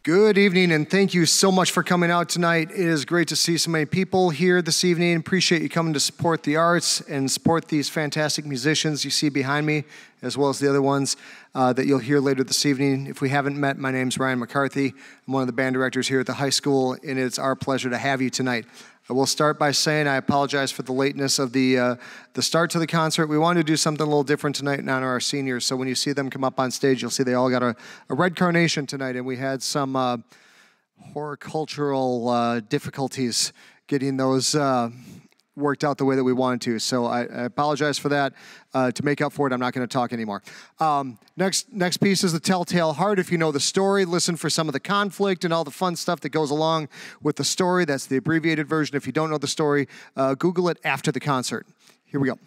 Good evening, and thank you so much for coming out tonight. It is great to see so many people here this evening. Appreciate you coming to support the arts and support these fantastic musicians you see behind me, as well as the other ones that you'll hear later this evening. If we haven't met, my name's Ryan McCarthy. I'm one of the band directors here at the high school, and it's our pleasure to have you tonight. I will start by saying I apologize for the lateness of the start to the concert. We wanted to do something a little different tonight in honor of our seniors. So when you see them come up on stage, you'll see they all got a red carnation tonight, and we had some horticultural difficulties getting those worked out the way that we wanted to. So I apologize for that. To make up for it, I'm not going to talk anymore. Next piece is the Telltale Heart. If you know the story, listen for some of the conflict and all the fun stuff that goes along with the story. That's the abbreviated version. If you don't know the story, Google it after the concert. Here we go.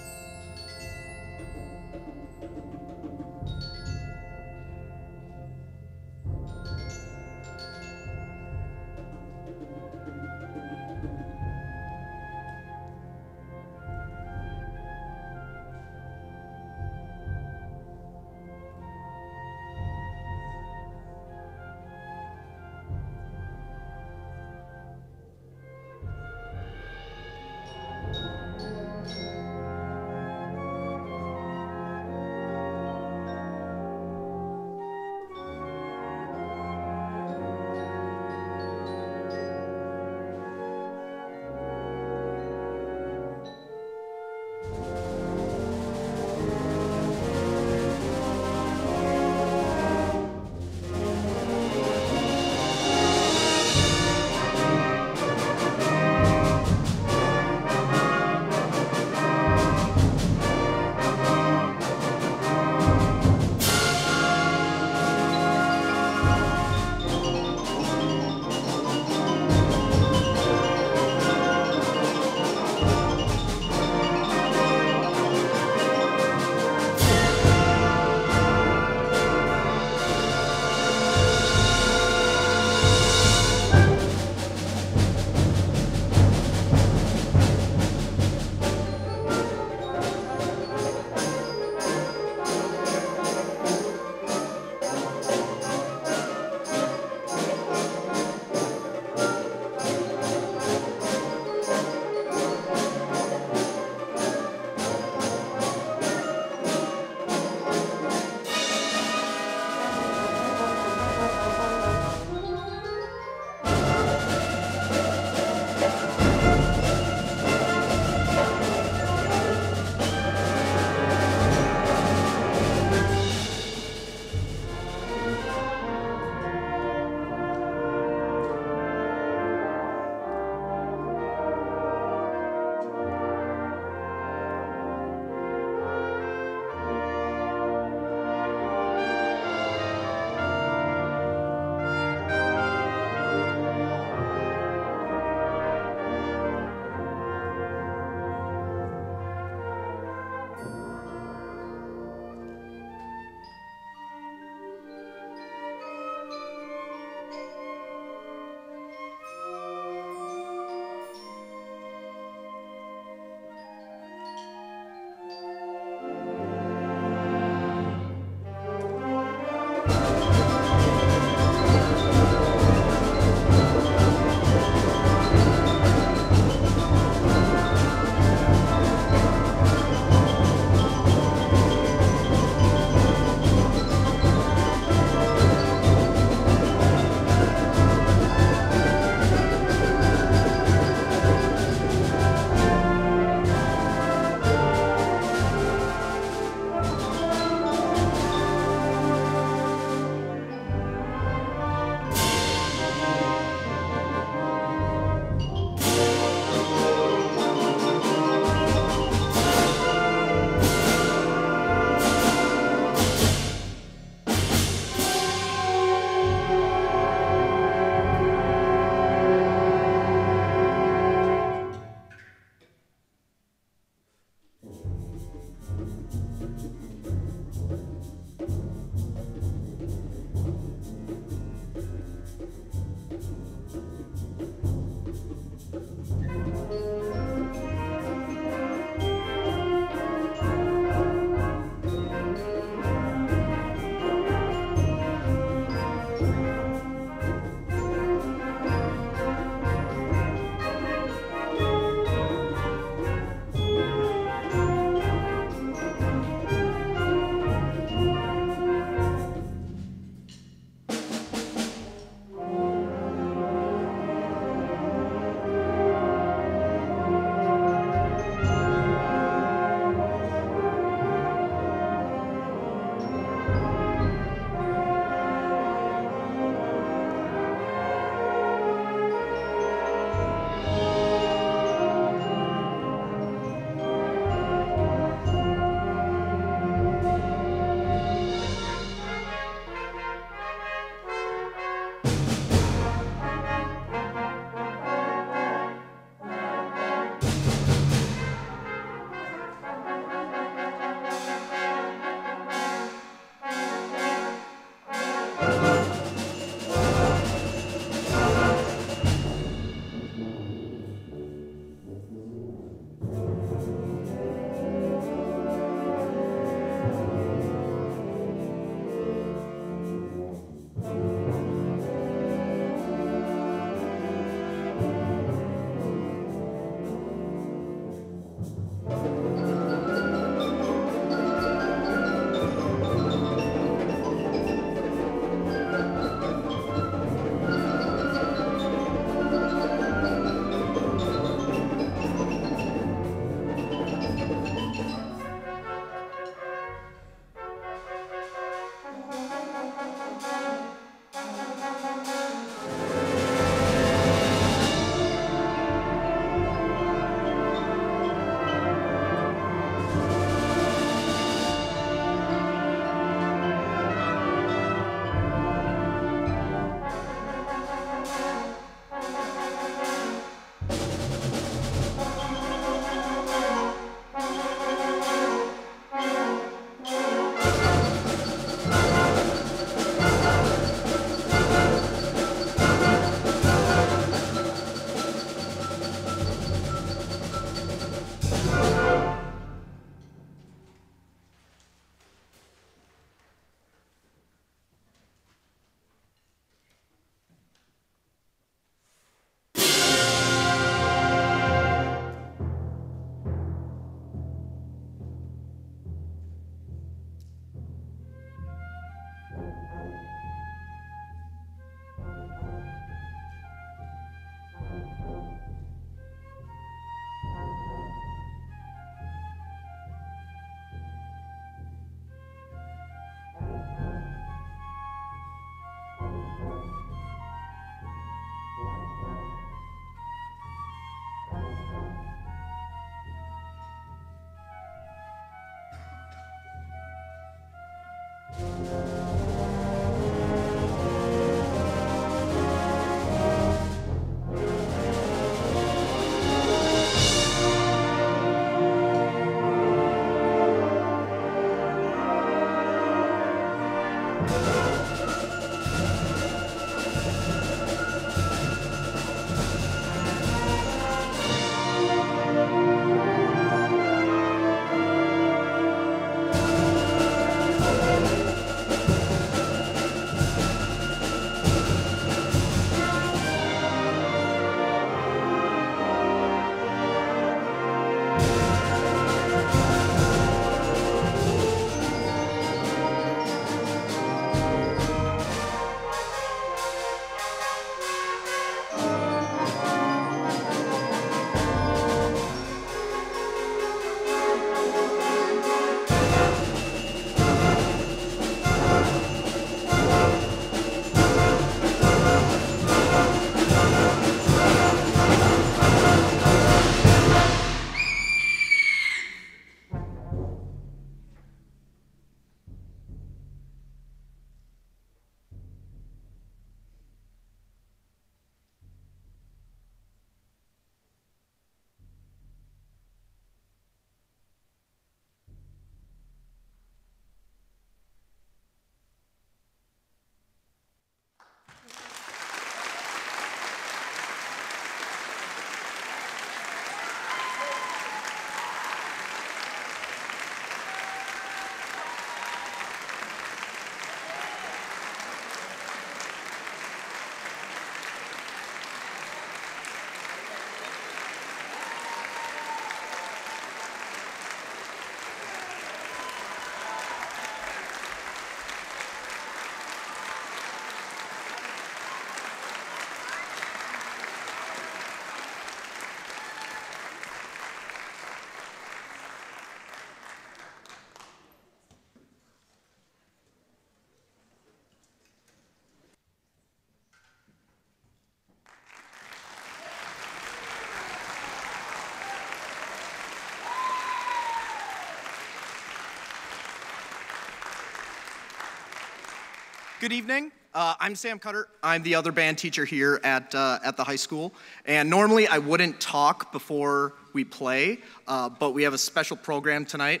Good evening. I'm Sam Cutter. I'm the other band teacher here at the high school. And normally I wouldn't talk before we play, but we have a special program tonight.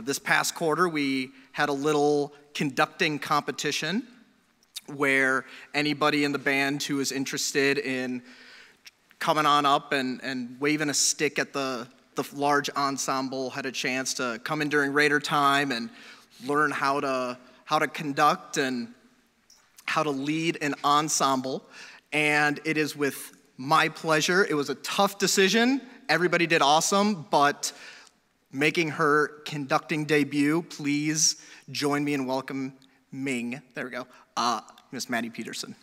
This past quarter, we had a little conducting competition where anybody in the band who is interested in coming on up and waving a stick at the large ensemble had a chance to come in during Raider time and learn how to conduct and how to lead an ensemble. And it is with my pleasure. It was a tough decision. Everybody did awesome, but making her conducting debut, please join me in welcoming, there we go, Miss Maddie Peterson.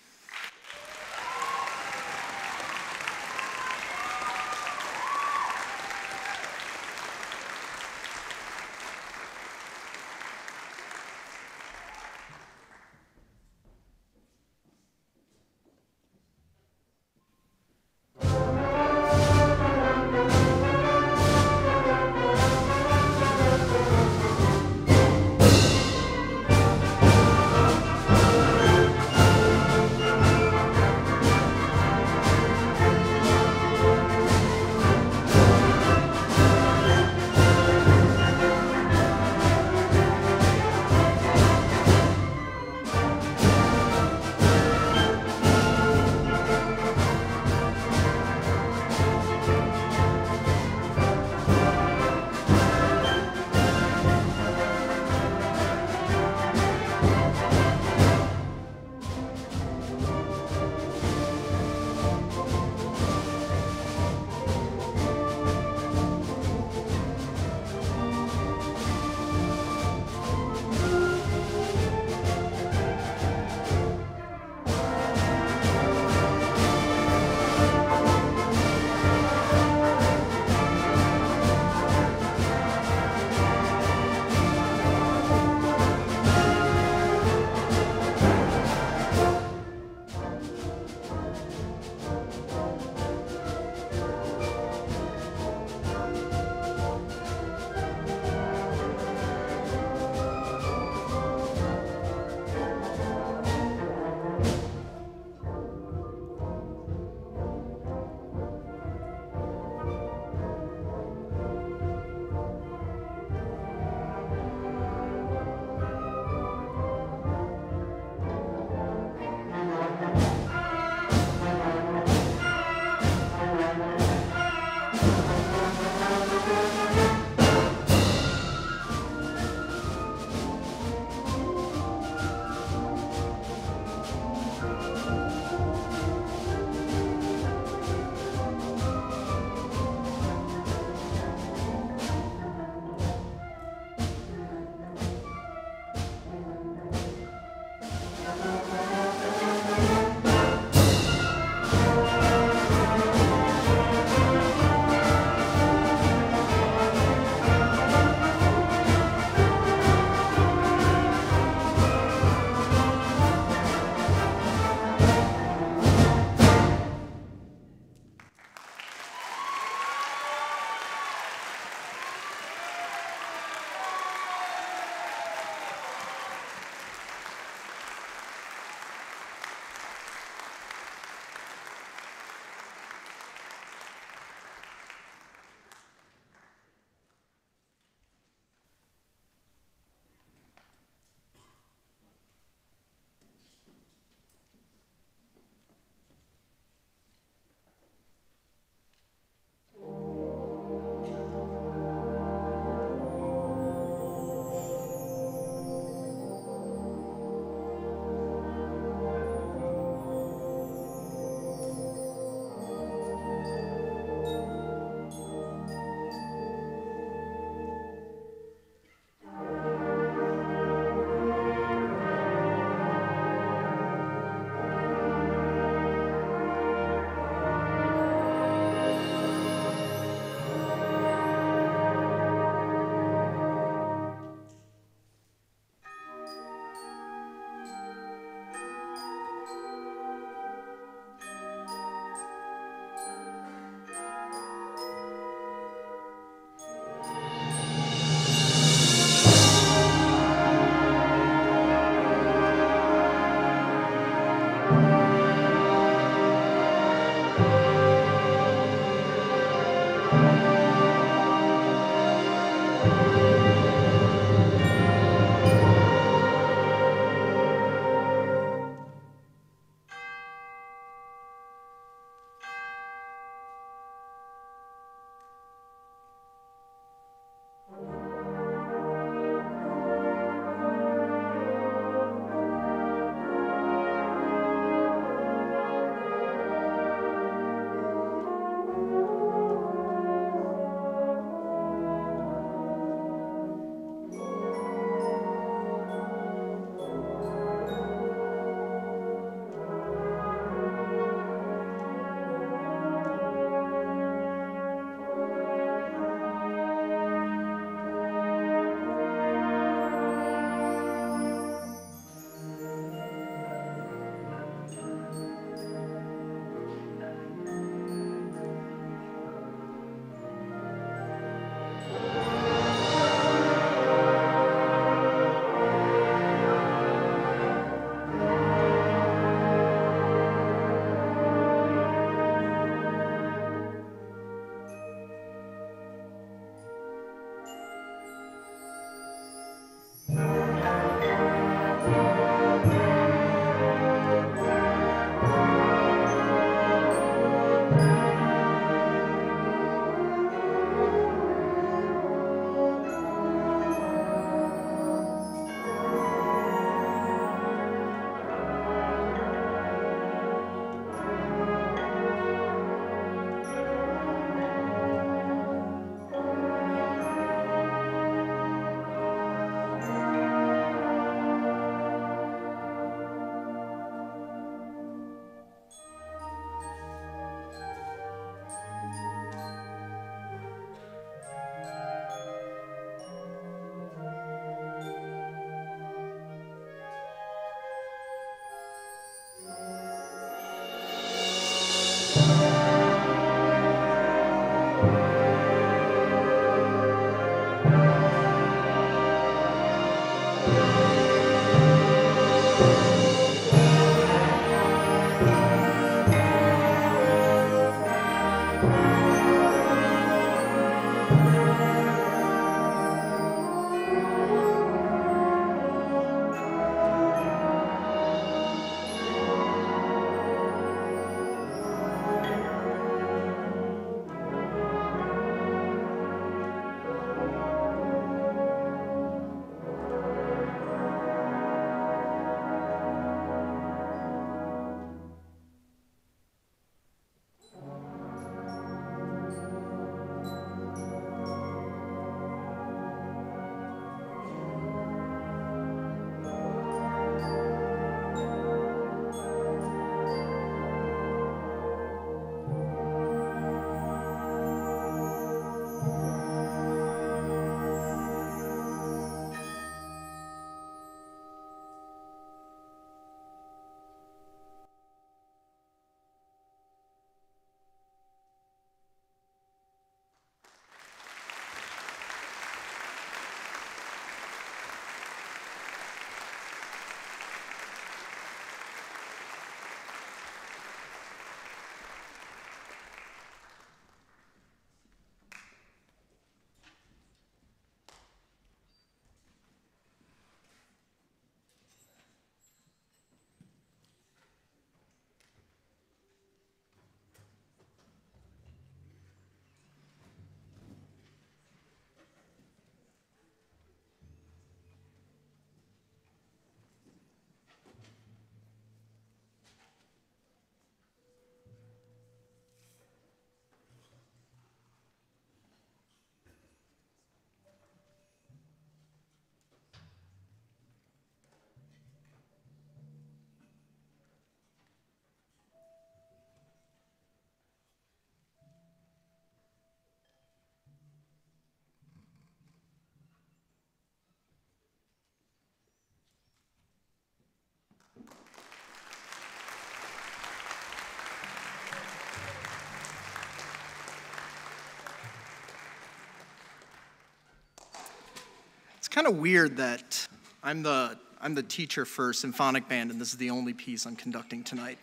kind of weird that I'm the teacher for symphonic band, and this is the only piece I'm conducting tonight.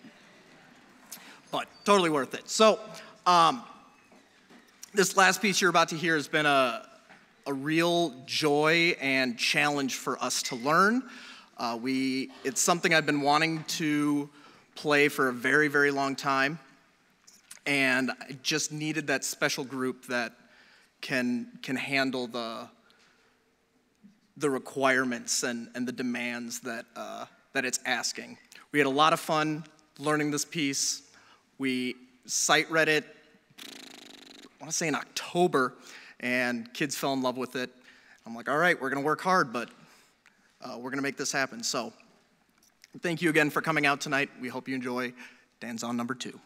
But totally worth it. So, this last piece you're about to hear has been a real joy and challenge for us to learn. It's something I've been wanting to play for a very, very long time, and I just needed that special group that can handle the requirements and the demands that it's asking. We had a lot of fun learning this piece. We sight read it, I want to say in October, and kids fell in love with it. I'm like, all right, we're going to work hard, but we're going to make this happen. So thank you again for coming out tonight. We hope you enjoy Danzon number 2.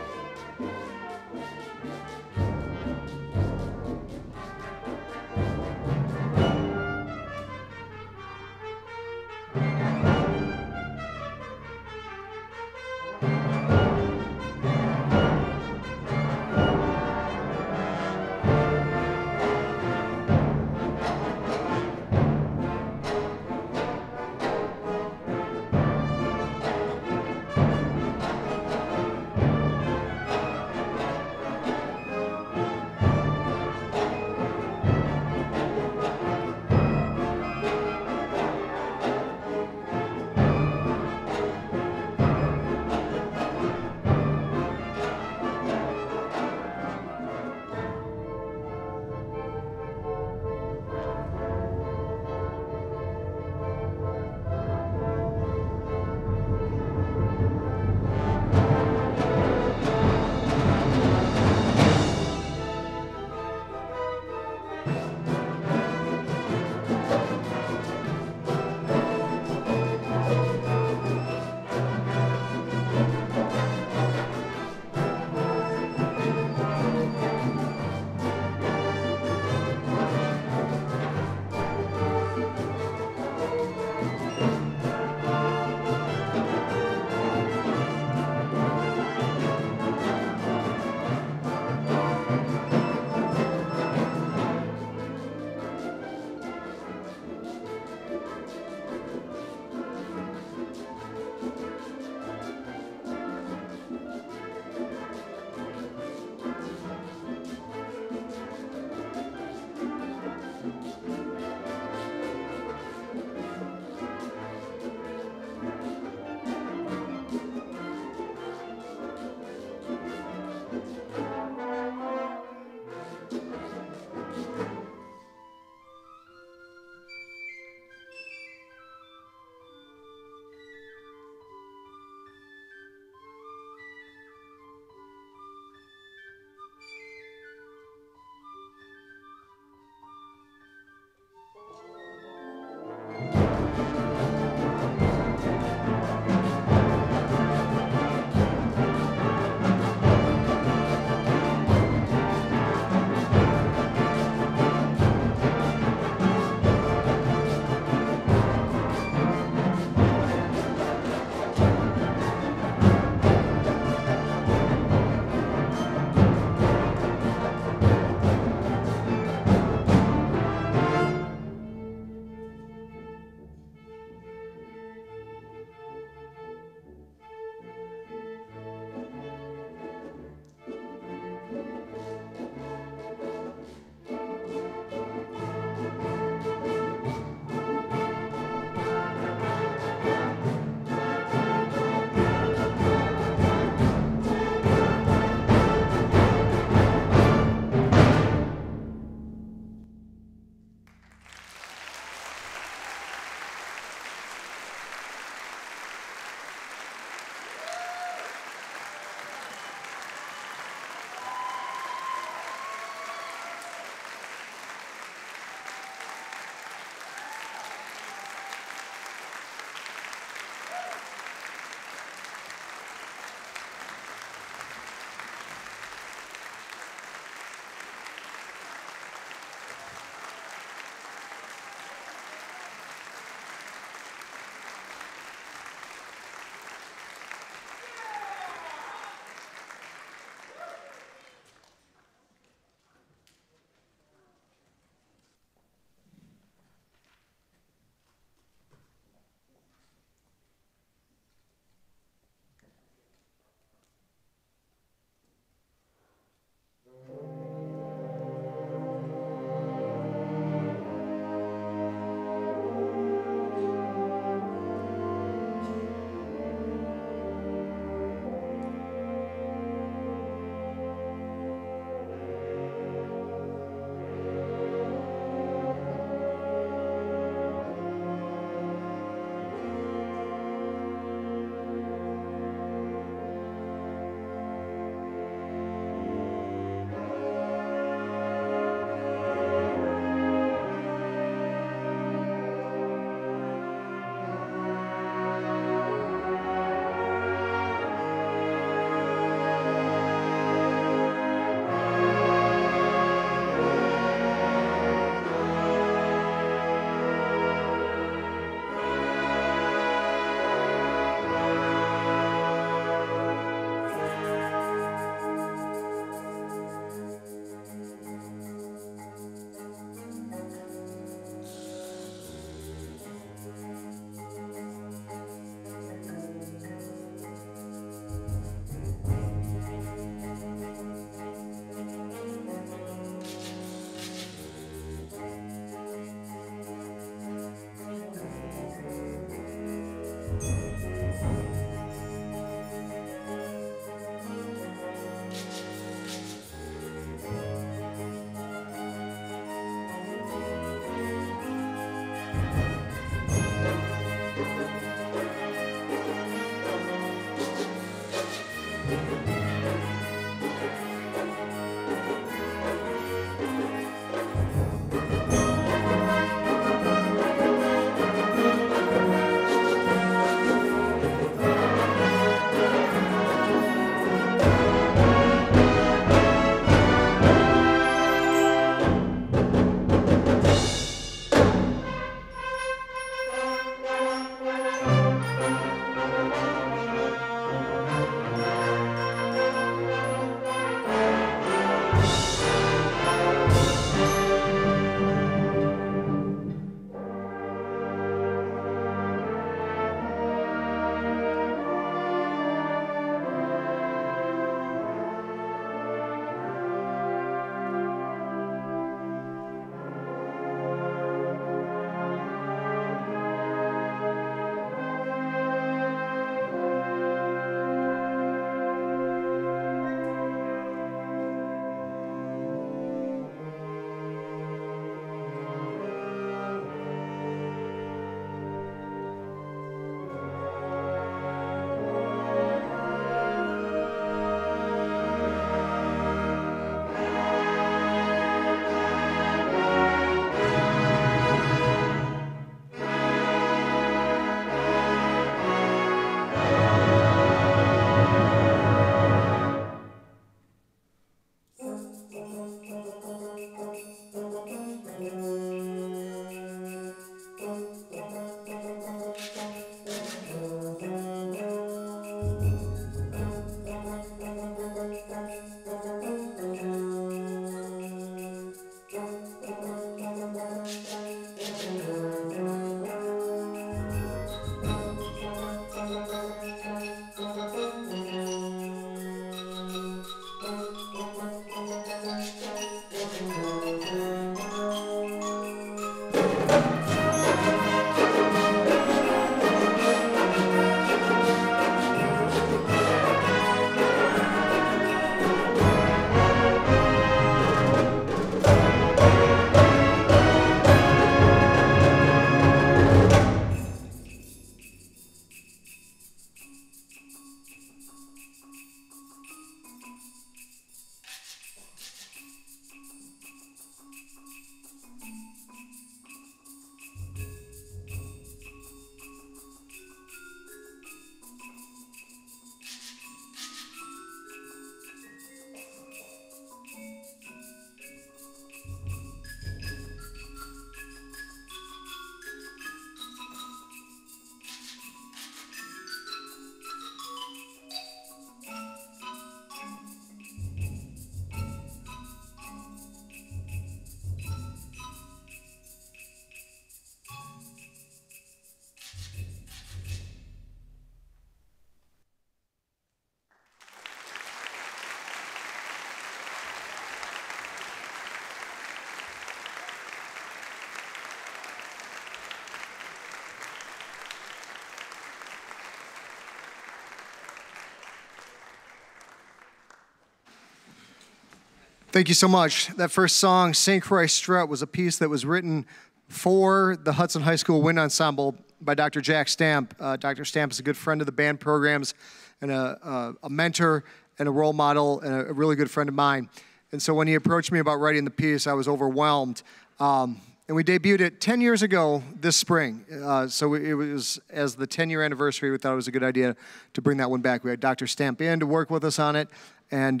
Thank you so much. That first song, St. Croix Strut, was a piece that was written for the Hudson High School Wind Ensemble by Dr. Jack Stamp. Dr. Stamp is a good friend of the band programs and a mentor and a role model and a really good friend of mine. And so when he approached me about writing the piece, I was overwhelmed. And we debuted it 10 years ago this spring. So it was, as the 10-year anniversary, we thought it was a good idea to bring that one back. We had Dr. Stamp in to work with us on it, and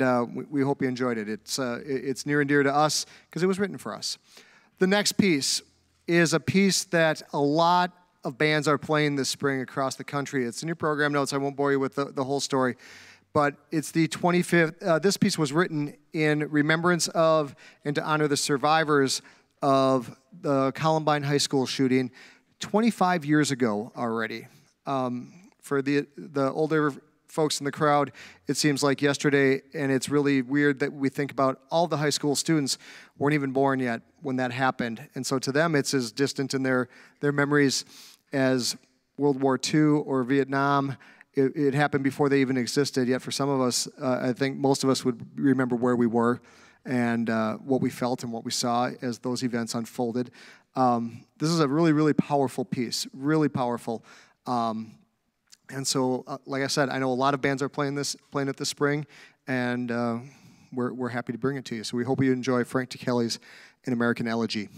we hope you enjoyed it. It's near and dear to us because it was written for us. The next piece is a piece that a lot of bands are playing this spring across the country. It's in your program notes. I won't bore you with the whole story. But it's the 25th. This piece was written in remembrance of and to honor the survivors of the Columbine High School shooting 25 years ago already. For the older folks in the crowd, it seems like yesterday, and it's really weird that we think about all the high school students weren't even born yet when that happened. And so to them, it's as distant in their memories as World War II or Vietnam. It happened before they even existed, yet for some of us, I think most of us would remember where we were and what we felt and what we saw as those events unfolded. This is a really, really powerful piece, really powerful. And so, like I said, I know a lot of bands are playing it this spring, and we're happy to bring it to you. So we hope you enjoy Frank Ticheli's An American Elegy.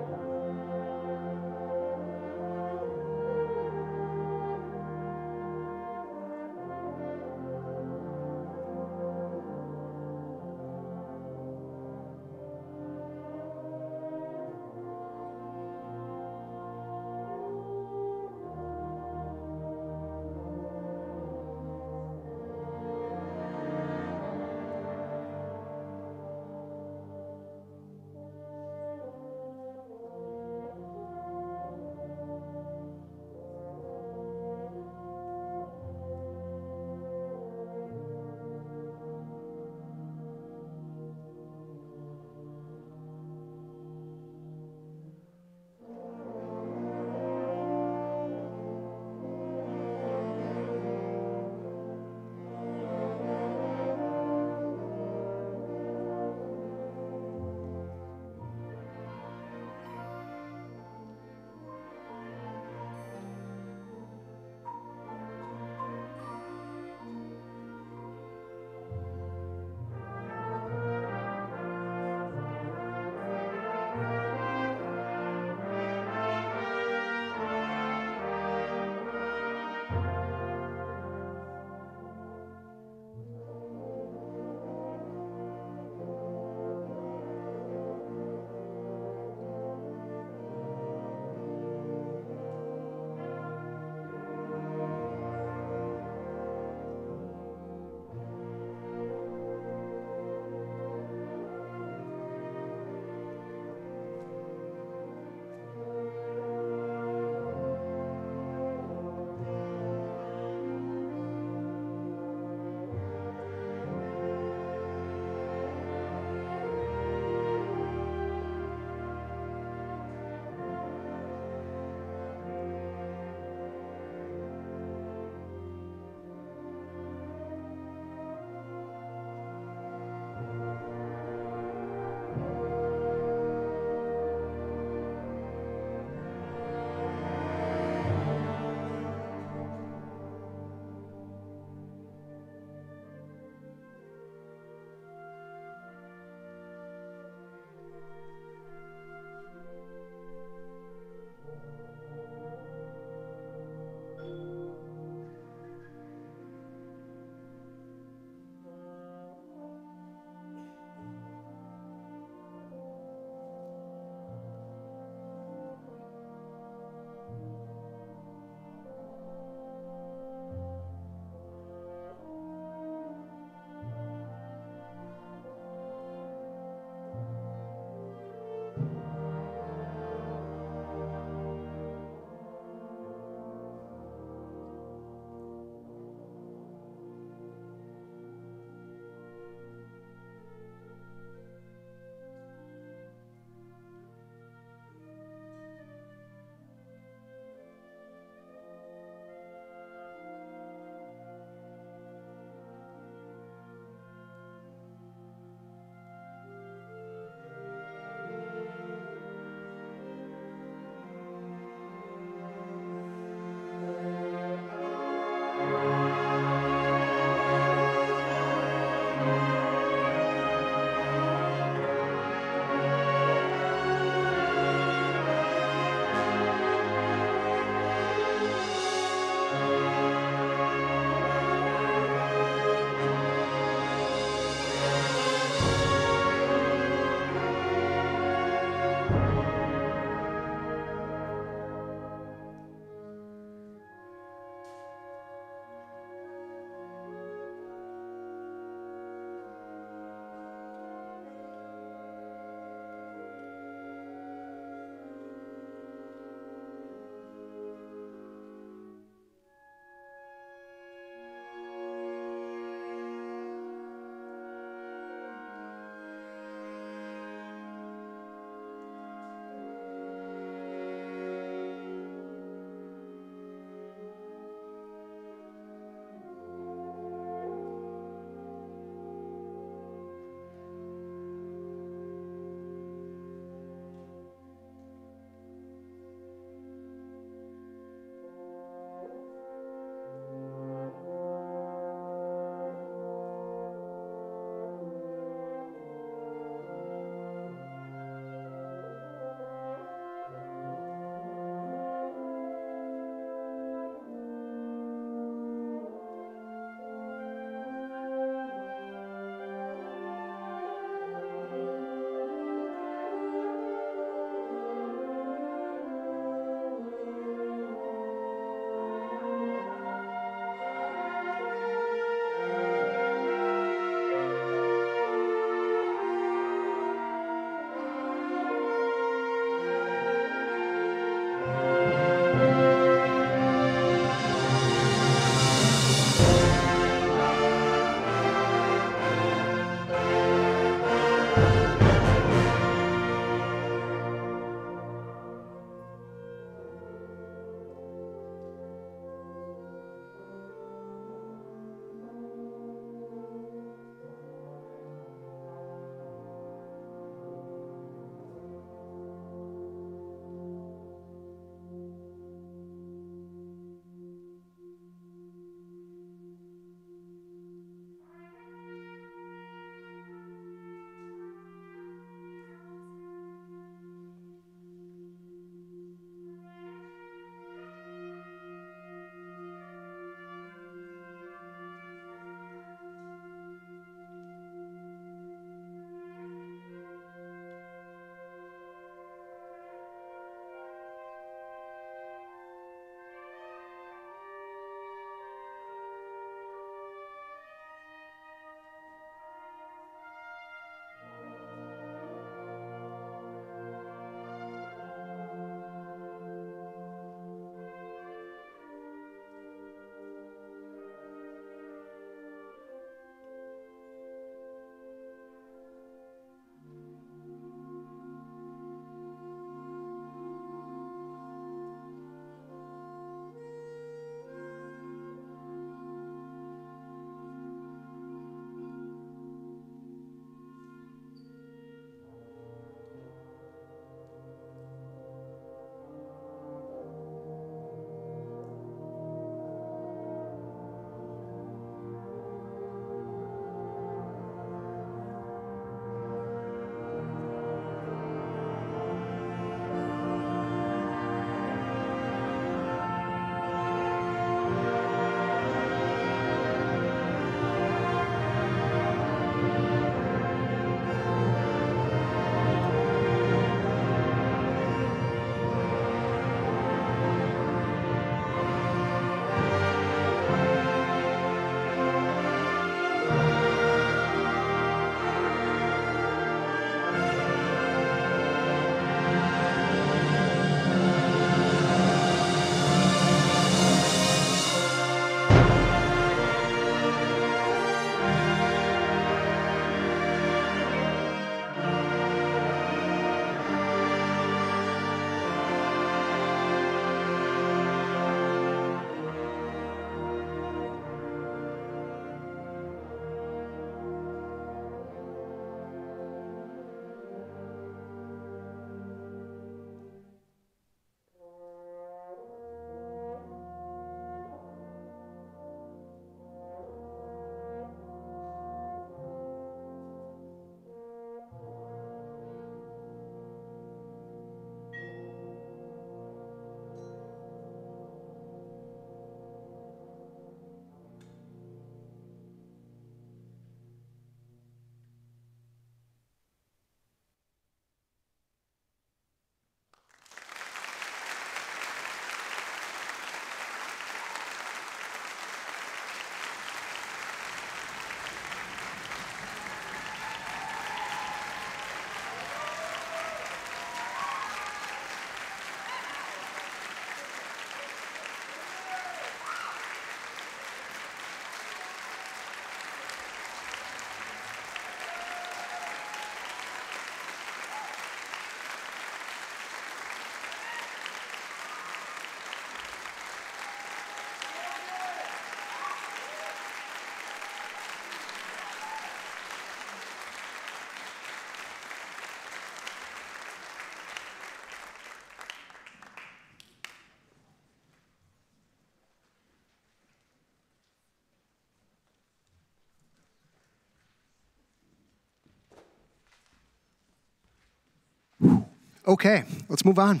Okay, let's move on.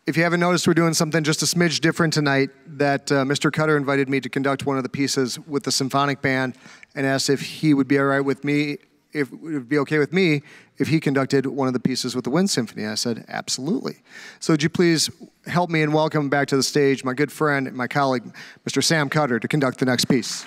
If you haven't noticed, we're doing something just a smidge different tonight, that Mr. Cutter invited me to conduct one of the pieces with the symphonic band and asked if he would be all right with me, if it would be okay with me if he conducted one of the pieces with the Wind Symphony. I said, absolutely. So would you please help me and welcome back to the stage my good friend and my colleague, Mr. Sam Cutter, to conduct the next piece.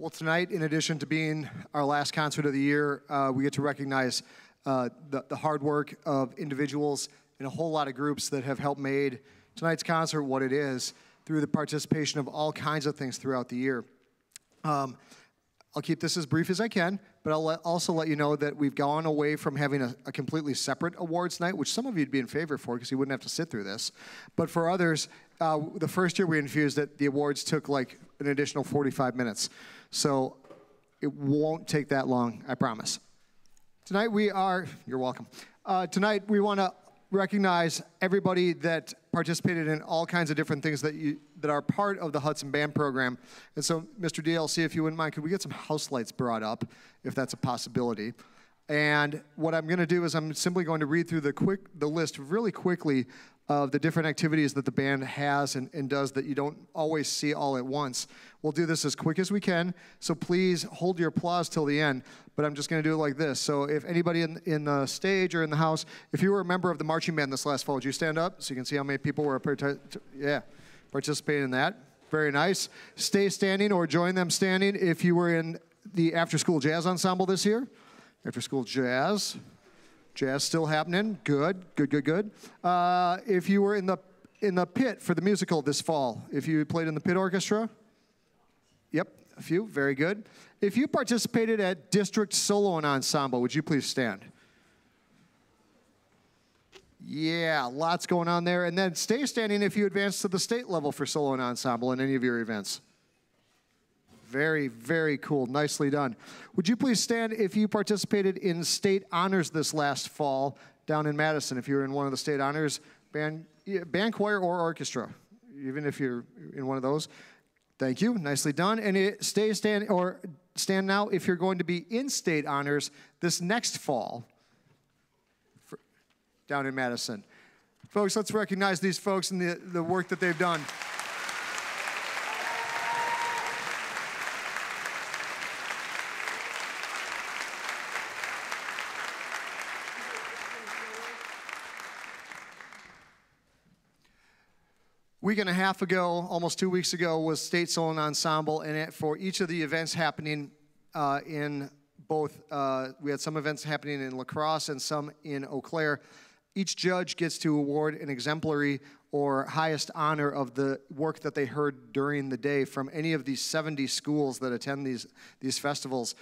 Well, tonight, in addition to being our last concert of the year, we get to recognize the hard work of individuals and a whole lot of groups that have helped made tonight's concert what it is through the participation of all kinds of things throughout the year. I'll keep this as brief as I can, but I'll also let you know that we've gone away from having a completely separate awards night, which some of you'd be in favor for because you wouldn't have to sit through this. But for others, the first year we infused it, the awards took like an additional 45 minutes. So it won't take that long, I promise. Tonight you're welcome. Tonight we want to recognize everybody that participated in all kinds of different things that are part of the Hudson Band program. And so, Mr. DLC, if you wouldn't mind, could we get some house lights brought up, if that's a possibility? And what I'm going to do is I'm simply going to read through the list really quickly of the different activities that the band has and does that you don't always see all at once. We'll do this as quick as we can, so please hold your applause till the end, but I'm just going to do it like this. So if anybody in the stage or in the house, if you were a member of the marching band this last fall, would you stand up so you can see how many people were participating in that? Very nice. Stay standing or join them standing if you were in the after-school jazz ensemble this year. After-school jazz. Jazz still happening. Good. If you were in the pit for the musical this fall, if you played in the pit orchestra, yep, a few. Very good. If you participated at district solo and ensemble, would you please stand? Yeah, lots going on there. And then stay standing if you advance to the state level for solo and ensemble in any of your events. Very, very cool. Nicely done. Would you please stand if you participated in state honors this last fall down in Madison, if you were in one of the state honors, band choir or orchestra, even if you're in one of those. Thank you. Nicely done. And stand now if you're going to be in state honors this next fall down in Madison. Folks, let's recognize these folks and the work that they've done. Week and a half ago, almost 2 weeks ago, was State Solo and Ensemble, and for each of the events happening in both, we had some events happening in La Crosse and some in Eau Claire. Each judge gets to award an exemplary or highest honor of the work that they heard during the day from any of these 70 schools that attend these festivals,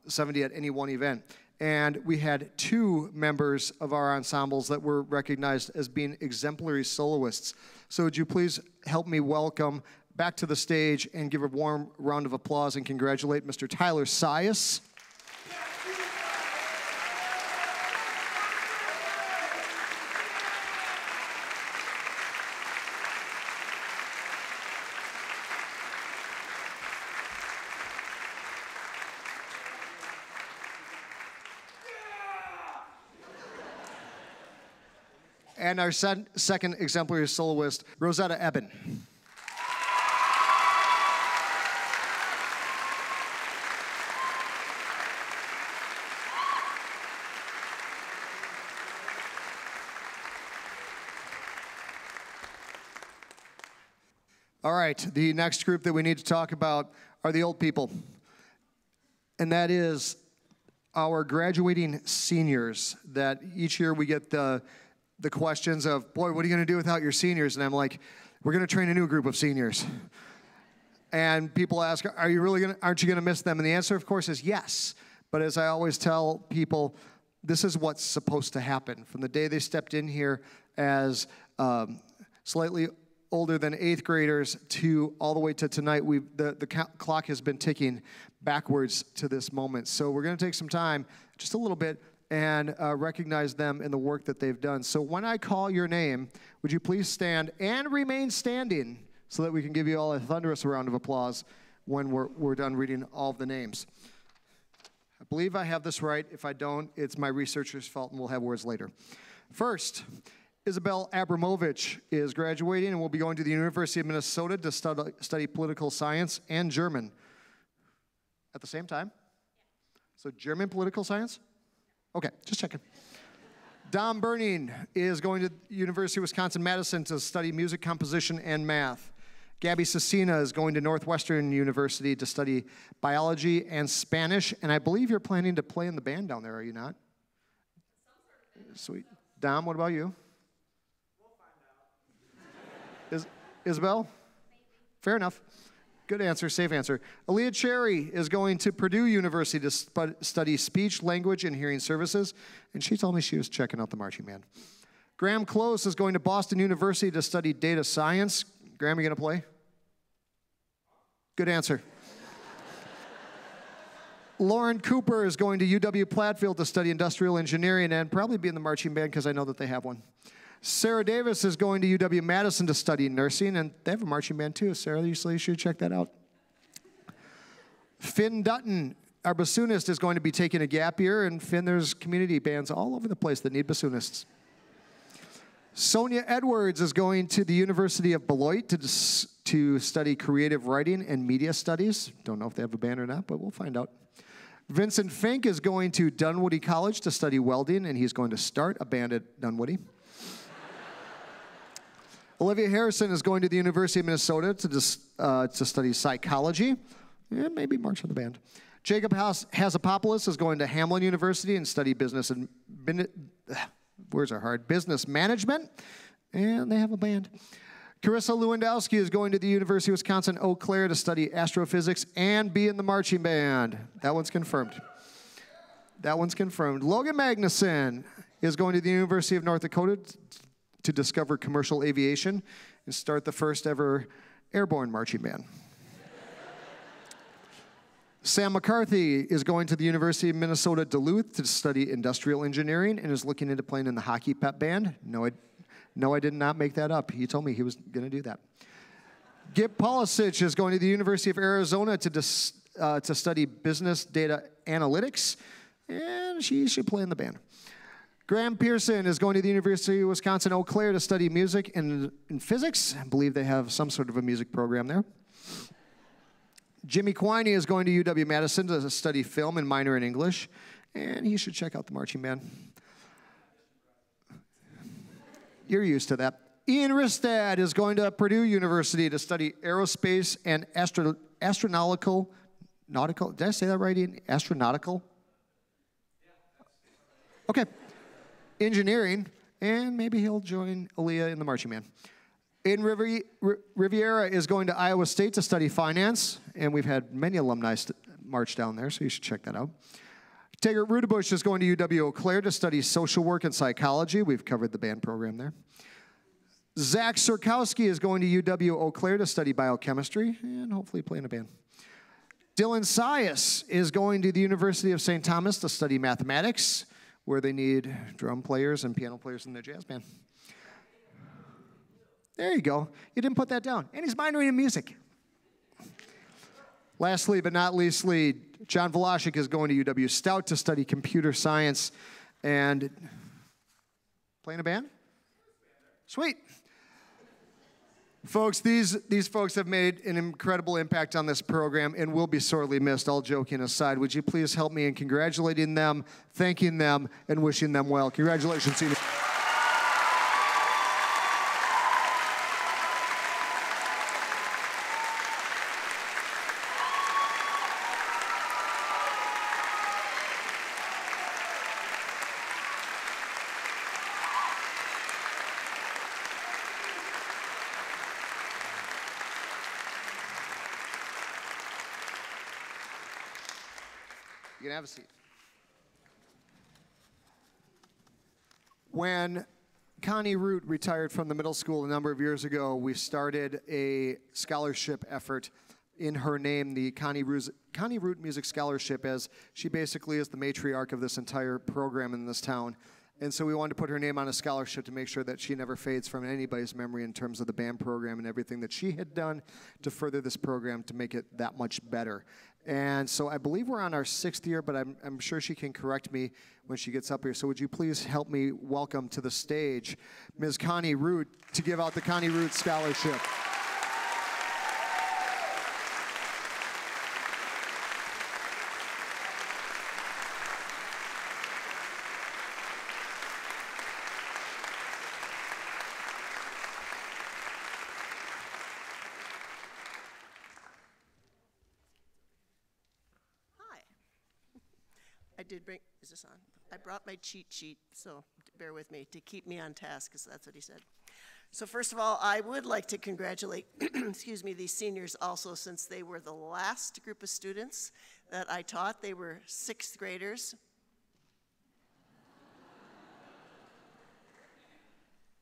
70 at any one event. And we had 2 members of our ensembles that were recognized as being exemplary soloists. So would you please help me welcome back to the stage and give a warm round of applause and congratulate Mr. Tyler Sias. And our second exemplary soloist, Rosetta Eben. All right, the next group that we need to talk about are the old people. And that is our graduating seniors, that each year we get the questions of, boy, what are you going to do without your seniors? And I'm like, we're going to train a new group of seniors. And people ask, aren't you going to miss them? And the answer, of course, is yes. But as I always tell people, this is what's supposed to happen. From the day they stepped in here as slightly older than 8th graders to all the way to tonight, the clock has been ticking backwards to this moment. So we're going to take some time, just a little bit, and recognize them in the work that they've done. So when I call your name, would you please stand and remain standing so that we can give you all a thunderous round of applause when we're done reading all of the names. I believe I have this right. If I don't, it's my researcher's fault, and we'll have words later. First, Isabel Abramovich is graduating and will be going to the University of Minnesota to study political science and German. At the same time? So German political science? Okay, just checking. Dom Burning is going to University of Wisconsin-Madison to study music composition and math. Gabby Cecina is going to Northwestern University to study biology and Spanish, and I believe you're planning to play in the band down there, are you not? Sweet. Dom, what about you? We'll find out. Isabel? Maybe. Fair enough. Good answer, safe answer. Aaliyah Cherry is going to Purdue University to study speech, language, and hearing services, and she told me she was checking out the marching band. Graham Close is going to Boston University to study data science. Graham, you going to play? Good answer. Lauren Cooper is going to UW Platteville to study industrial engineering and probably be in the marching band because I know that they have one. Sarah Davis is going to UW-Madison to study nursing, and they have a marching band too. Sarah, you should check that out. Finn Dutton, our bassoonist, is going to be taking a gap year, and Finn, there's community bands all over the place that need bassoonists. Sonia Edwards is going to the University of Beloit to study creative writing and media studies. Don't know if they have a band or not, but we'll find out. Vincent Fink is going to Dunwoody College to study welding, and he's going to start a band at Dunwoody. Olivia Harrison is going to the University of Minnesota to study psychology, and maybe march on the band. Jacob Hasapopoulos is going to Hamlin University and study business management, and they have a band. Carissa Lewandowski is going to the University of Wisconsin-Eau Claire to study astrophysics and be in the marching band. That one's confirmed. Logan Magnuson is going to the University of North Dakota to discover commercial aviation and start the first ever airborne marching band. Sam McCarthy is going to the University of Minnesota Duluth to study industrial engineering and is looking into playing in the hockey pep band. No, I did not make that up. He told me he was going to do that. Gip Polisic is going to the University of Arizona to study business data analytics, and she should play in the band. Graham Pearson is going to the University of Wisconsin-Eau Claire to study music and physics. I believe they have some sort of a music program there. Jimmy Quiney is going to UW-Madison to study film and minor in English, and he should check out the marching band. You're used to that. Ian Ristad is going to Purdue University to study aerospace and astronautical. Did I say that right, Ian? Astronautical? Okay. Engineering, and maybe he'll join Aaliyah in the marching band. Aiden Riviera is going to Iowa State to study finance, and we've had many alumni march down there, so you should check that out. Taggart Rudebush is going to UW-Eau Claire to study social work and psychology. We've covered the band program there. Zach Sirkowski is going to UW-Eau Claire to study biochemistry and hopefully play in a band. Dylan Sias is going to the University of St. Thomas to study mathematics, where they need drum players and piano players in their jazz band. There you go. You didn't put that down. And he's minoring in music. Lastly, but not leastly, John Velashik is going to UW Stout to study computer science and playing a band? Sweet. Folks, these folks have made an incredible impact on this program and will be sorely missed, all joking aside. Would you please help me in congratulating them, thanking them, and wishing them well? Congratulations, senior. You can have a seat. When Connie Root retired from the middle school a number of years ago, we started a scholarship effort in her name, the Connie Root Music Scholarship, as she basically is the matriarch of this entire program in this town. And so we wanted to put her name on a scholarship to make sure that she never fades from anybody's memory in terms of the band program and everything that she had done to further this program to make it that much better. And so I believe we're on our 6th year, but I'm sure she can correct me when she gets up here. So would you please help me welcome to the stage Ms. Connie Root to give out the Connie Root Scholarship. did bring, is this on? I brought my cheat sheet, so bear with me, to keep me on task, because that's what he said. So first of all, I would like to congratulate, excuse me, these seniors also, since they were the last group of students that I taught. They were 6th graders.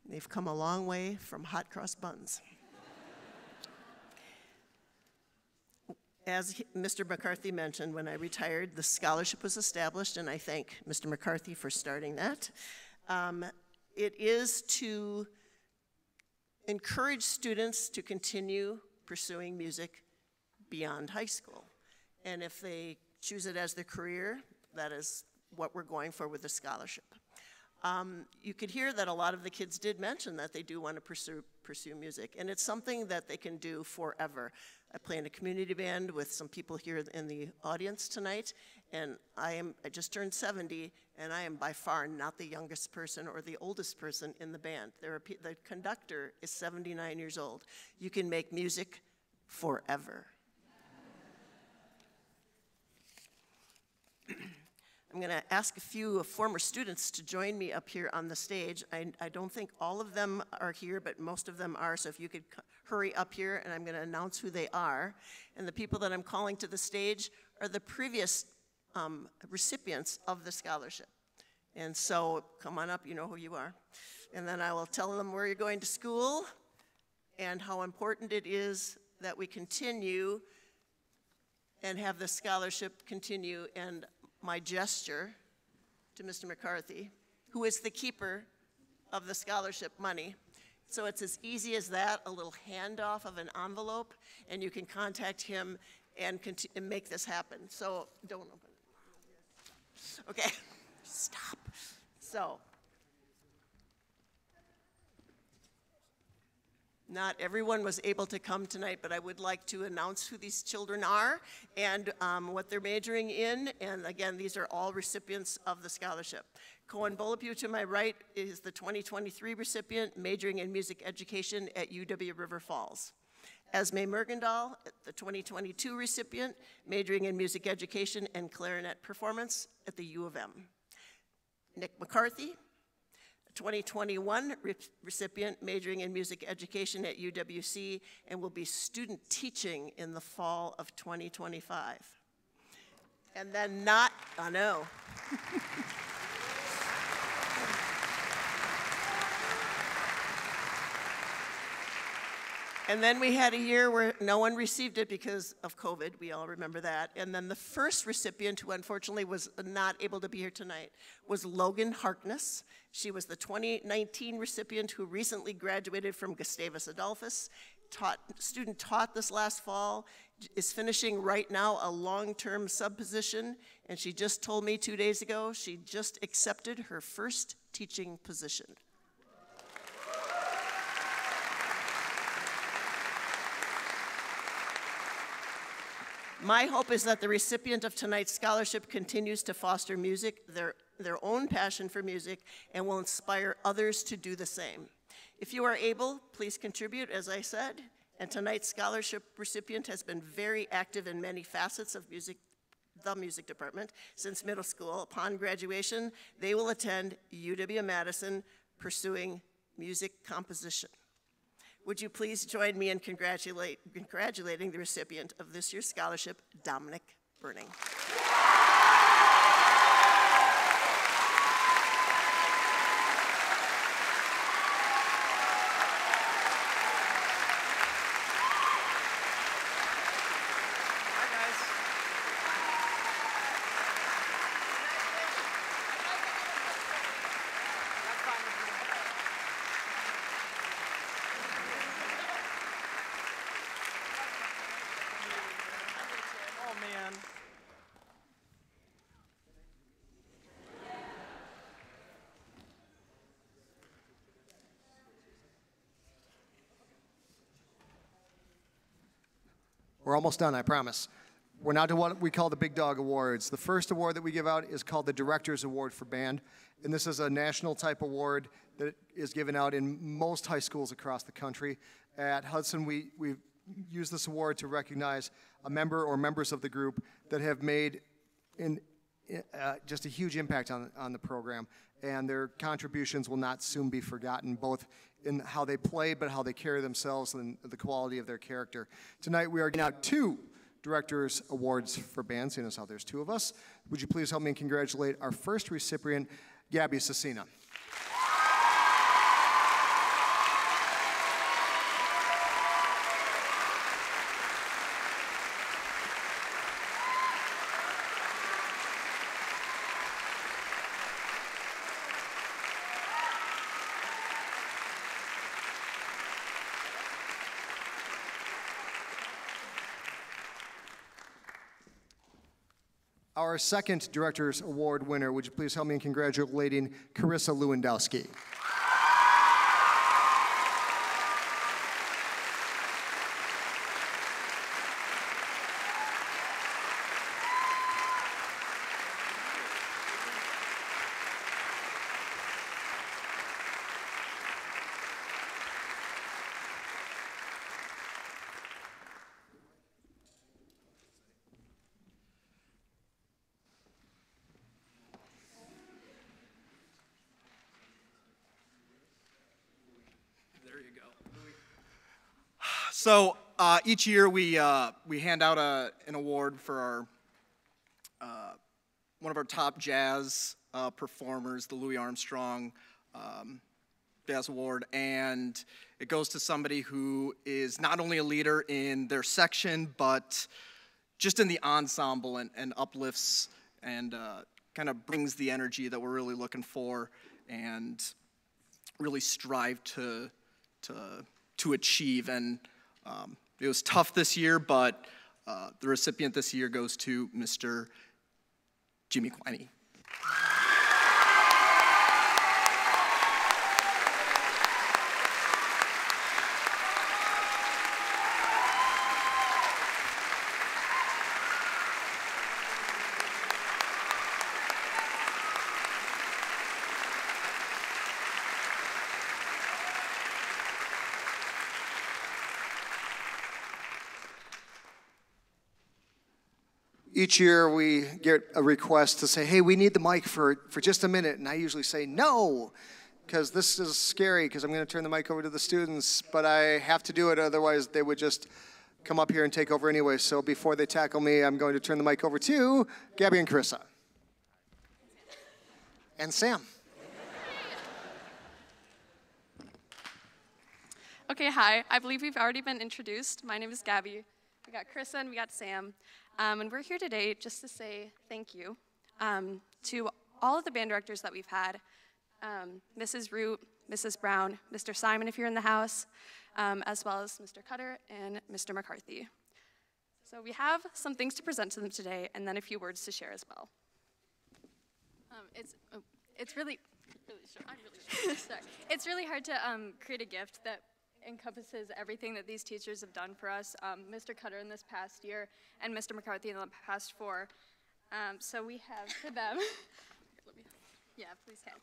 They've come a long way from hot cross buns. As Mr. McCarthy mentioned, when I retired, the scholarship was established, and I thank Mr. McCarthy for starting that. It is to encourage students to continue pursuing music beyond high school. And if they choose it as their career, that is what we're going for with the scholarship. You could hear that a lot of the kids did mention that they do want to pursue music, and it's something that they can do forever. I play in a community band with some people here in the audience tonight, and I just turned 70, and I am by far not the youngest person or the oldest person in the band. The conductor is 79 years old. You can make music forever. I'm going to ask a few former students to join me up here on the stage. I don't think all of them are here, but most of them are, so if you could hurry up here, and I'm going to announce who they are. And the people that I'm calling to the stage are the previous recipients of the scholarship. And so come on up, you know who you are. And then I will tell them where you're going to school and how important it is that we continue and have the scholarship continue. And my gesture to Mr. McCarthy, who is the keeper of the scholarship money. So it's as easy as that, a little handoff of an envelope, and you can contact him and make this happen. So don't open it. Okay, stop. So, not everyone was able to come tonight, but I would like to announce who these children are and what they're majoring in. And again, these are all recipients of the scholarship. Cohen Bolapew to my right is the 2023 recipient, majoring in music education at UW River Falls. Esme Mergendahl, the 2022 recipient, majoring in music education and clarinet performance at the U of M. Nick McCarthy, 2021 recipient, majoring in music education at UWC, and will be student teaching in the fall of 2025. And then I know. And then we had a year where no one received it because of COVID. We all remember that. And then the first recipient, who unfortunately was not able to be here tonight, was Logan Harkness. She was the 2019 recipient who recently graduated from Gustavus Adolphus. Student taught this last fall, is finishing right now a long-term sub-position, and she just told me 2 days ago she just accepted her first teaching position. My hope is that the recipient of tonight's scholarship continues to foster music, their own passion for music, and will inspire others to do the same. If you are able, please contribute, as I said, and tonight's scholarship recipient has been very active in many facets of the music department since middle school. Upon graduation, they will attend UW-Madison pursuing music composition. Would you please join me in congratulating the recipient of this year's scholarship, Dominic Burning. We're almost done, I promise. We're now to what we call the Big Dog Awards. The first award that we give out is called the Director's Award for Band, and this is a national type award that is given out in most high schools across the country. At Hudson, we use this award to recognize a member or members of the group that have made an just a huge impact on the program, and their contributions will not soon be forgotten, both in how they play, but how they carry themselves and the quality of their character. Tonight we are giving out 2 Directors Awards for band, seeing as how there's 2 of us. Would you please help me congratulate our first recipient, Gabby Cecina. Our second Director's Award winner, would you please help me in congratulating Carissa Lewandowski. So each year we hand out an award for our one of our top jazz performers, the Louis Armstrong Jazz Award, and it goes to somebody who is not only a leader in their section, but just in the ensemble and uplifts and kind of brings the energy that we're really looking for and really strive to achieve. And it was tough this year, but the recipient this year goes to Mr. Jimmy Quiney. Each year we get a request to say, hey, we need the mic for just a minute. And I usually say no, because this is scary, because I'm going to turn the mic over to the students, but I have to do it, otherwise they would just come up here and take over anyway. So before they tackle me, I'm going to turn the mic over to Gabby and Carissa. And Sam. Okay, hi. I believe we've already been introduced. My name is Gabby. We got Carissa and we got Sam. And we're here today just to say thank you to all of the band directors that we've had, Mrs. Root, Mrs. Brown, Mr. Simon if you're in the house, as well as Mr. Cutter and Mr. McCarthy. So we have some things to present to them today, and then a few words to share as well. It's really short. I'm really short. Sorry. It's really hard to create a gift that encompasses everything that these teachers have done for us, Mr. Cutter in this past year and Mr. McCarthy in the past 4. So we have for them, yeah, please have.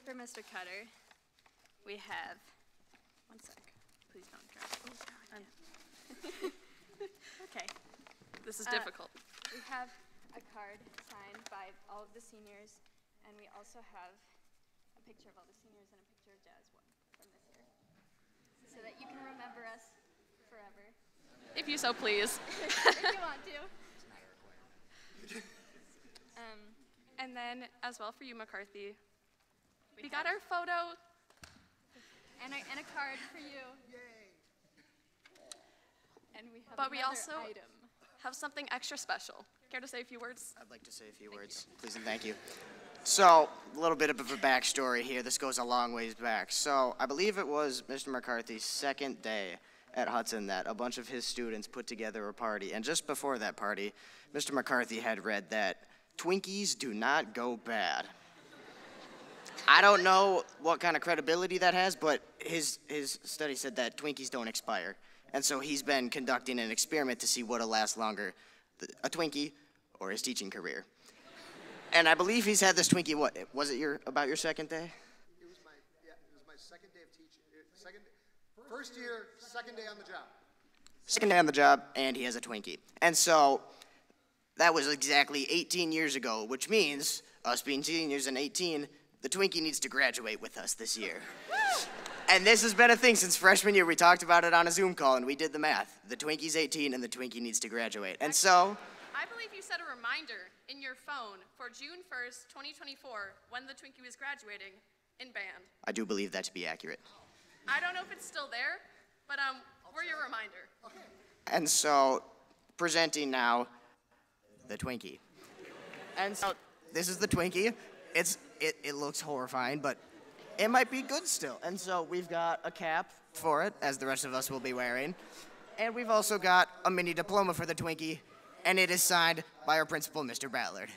For Mr. Cutter, we have, one sec, please don't drop. Okay. This is difficult. We have a card signed by all of the seniors, and we also have a picture of all the seniors and a picture of Jazz from this year, so that you can remember us forever. If you so please. If you want to. And then, as well for you, McCarthy, we got our photo. And a card for you. Yay! And we have but we another also item. have something extra special. Care to say a few words? I'd like to say a few words, please and thank you. So, a little bit of a backstory here. This goes a long ways back. So, I believe it was Mr. McCarthy's second day at Hudson that a bunch of his students put together a party. And just before that party, Mr. McCarthy had read that Twinkies do not go bad. I don't know what kind of credibility that has, but his study said that Twinkies don't expire. And so he's been conducting an experiment to see what'll last longer, a Twinkie or his teaching career. And I believe he's had this Twinkie, what, was it about your second day? It was my second day of teaching. First year, second day on the job. Second day on the job, and he has a Twinkie. And so That was exactly 18 years ago, which means, us being seniors and 18, the Twinkie needs to graduate with us this year. And this has been a thing since freshman year. We talked about it on a Zoom call, and we did the math. The Twinkie's 18, and the Twinkie needs to graduate. And so... I believe you set a reminder in your phone for June 1st, 2024, when the Twinkie was graduating in band. I do believe that to be accurate. I don't know if it's still there, but we're your reminder. And so, presenting now, the Twinkie. And so, this is the Twinkie. It looks horrifying, but it might be good still. And so, we've got a cap for it, as the rest of us will be wearing. And we've also got a mini diploma for the Twinkie, and it is signed by our principal, Mr. Ballard.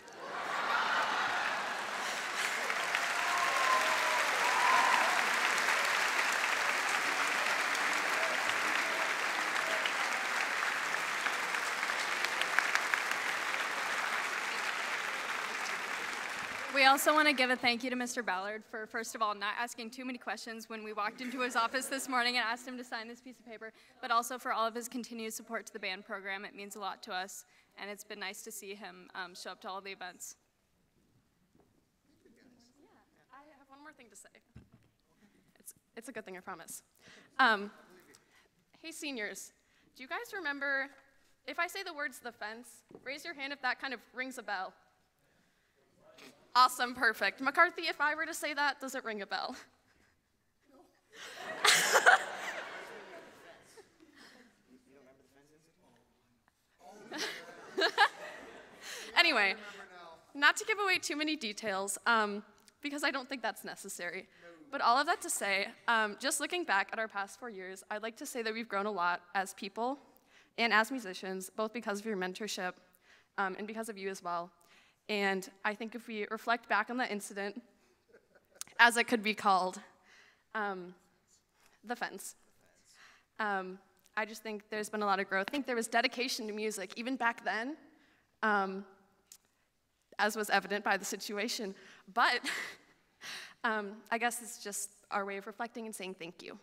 We also want to give a thank you to Mr. Ballard for, first of all, not asking too many questions when we walked into his office this morning and asked him to sign this piece of paper, but also for all of his continued support to the band program. It means a lot to us, and it's been nice to see him show up to all the events. Yeah, I have one more thing to say. It's a good thing, I promise. Hey, seniors, do you guys remember, if I say the words "the fence," raise your hand if that kind of rings a bell. Awesome, perfect. McCarthy, if I were to say that, does it ring a bell? Anyway, not to give away too many details, because I don't think that's necessary, but all of that to say, just looking back at our past 4 years, I'd like to say that we've grown a lot as people and as musicians, both because of your mentorship and because of you as well. And I think if we reflect back on that incident, as it could be called, the fence, I just think there's been a lot of growth. I think there was dedication to music, even back then, as was evident by the situation. But I guess it's just our way of reflecting and saying thank you.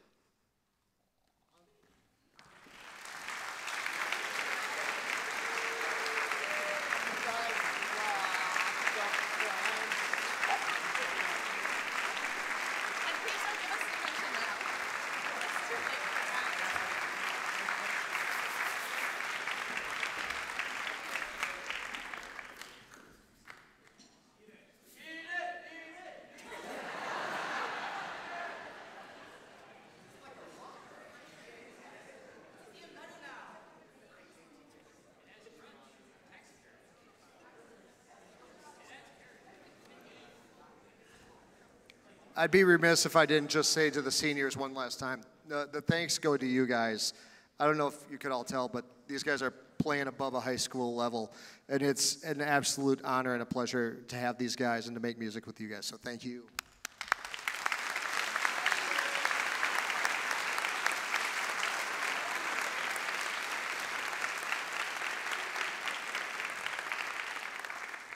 I'd be remiss if I didn't just say to the seniors one last time, the thanks go to you guys. I don't know if you could all tell, but these guys are playing above a high school level, and it's an absolute honor and a pleasure to have these guys and to make music with you guys, so thank you.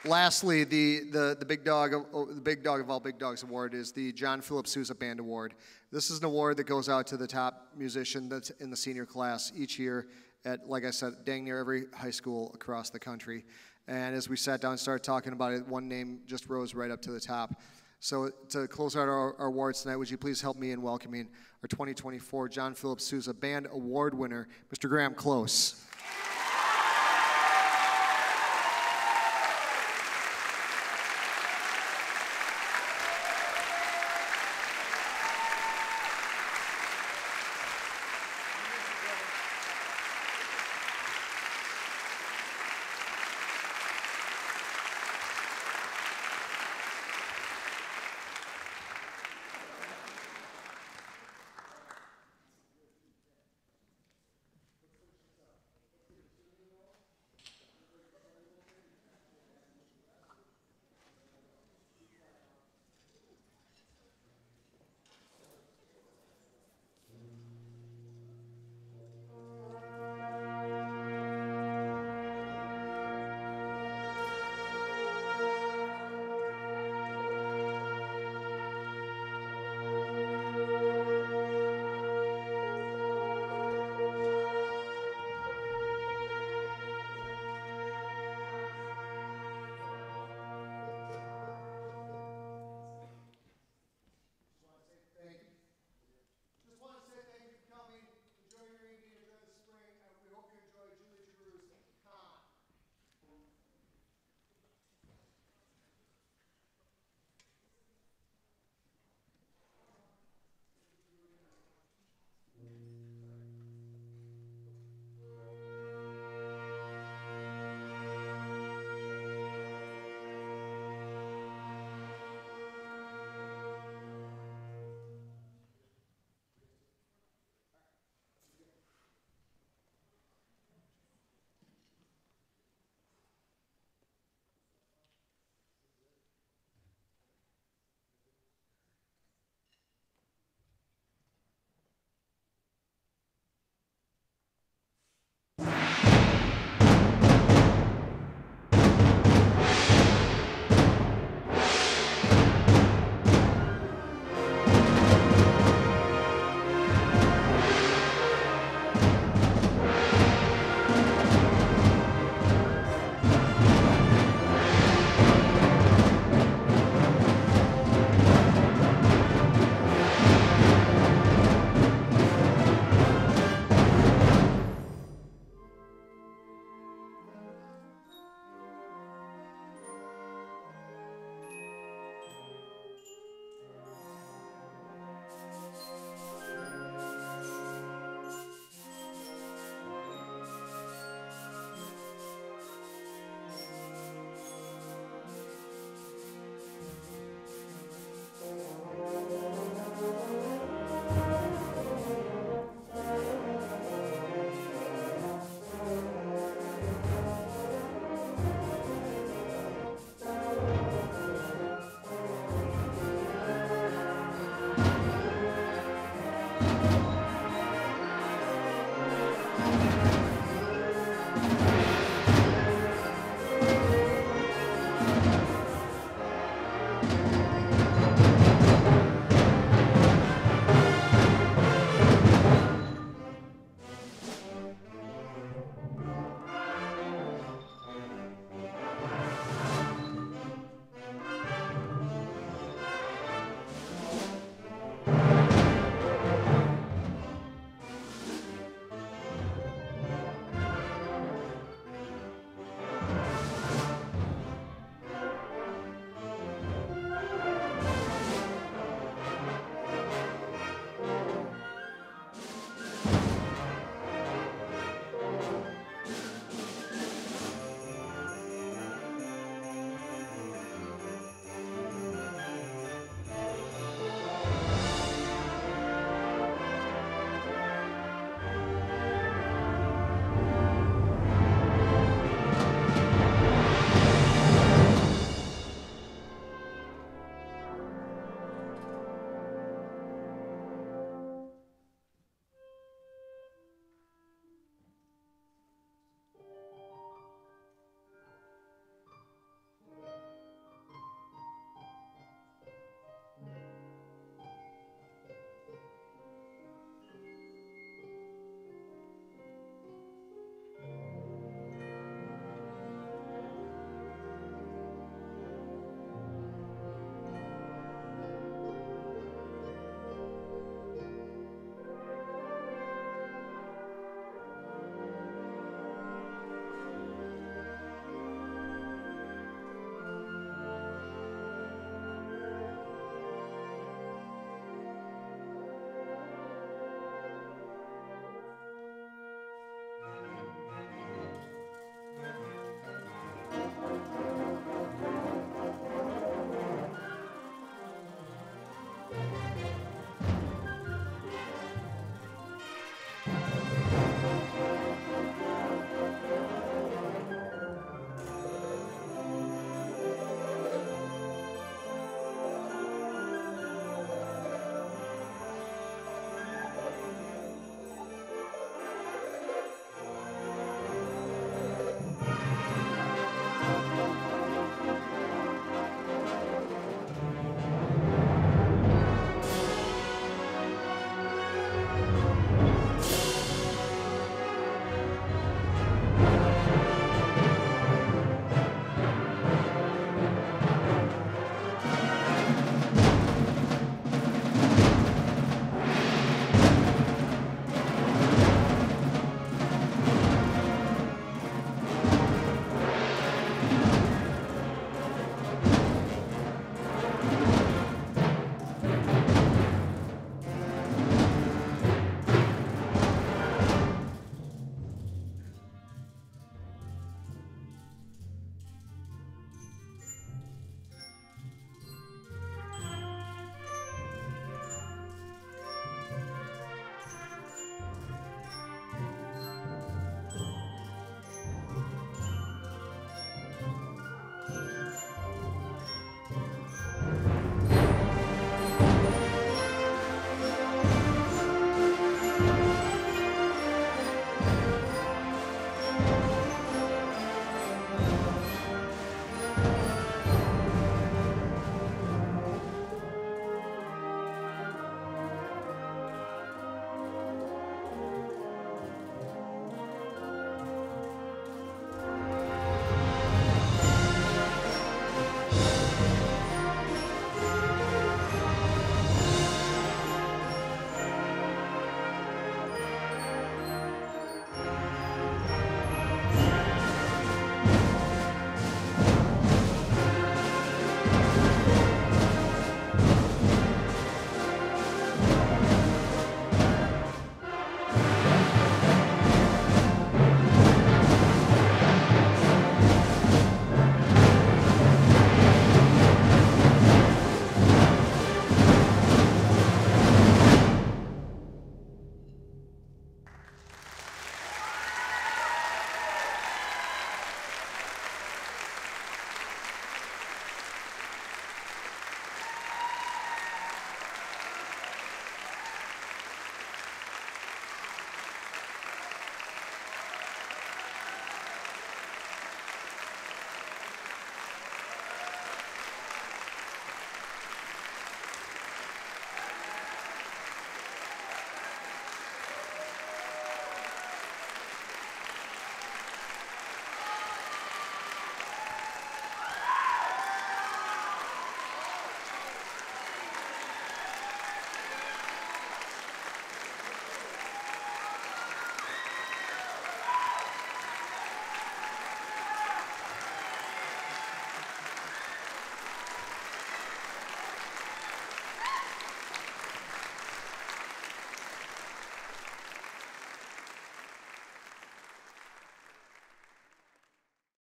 Lastly, the big dog of all big dogs award is the John Philip Sousa Band Award. This is an award that goes out to the top musician that's in the senior class each year at, like I said, dang near every high school across the country. And as we sat down and started talking about it, one name just rose right up to the top. So to close out our awards tonight, would you please help me in welcoming our 2024 John Philip Sousa Band Award winner, Mr. Graham Close.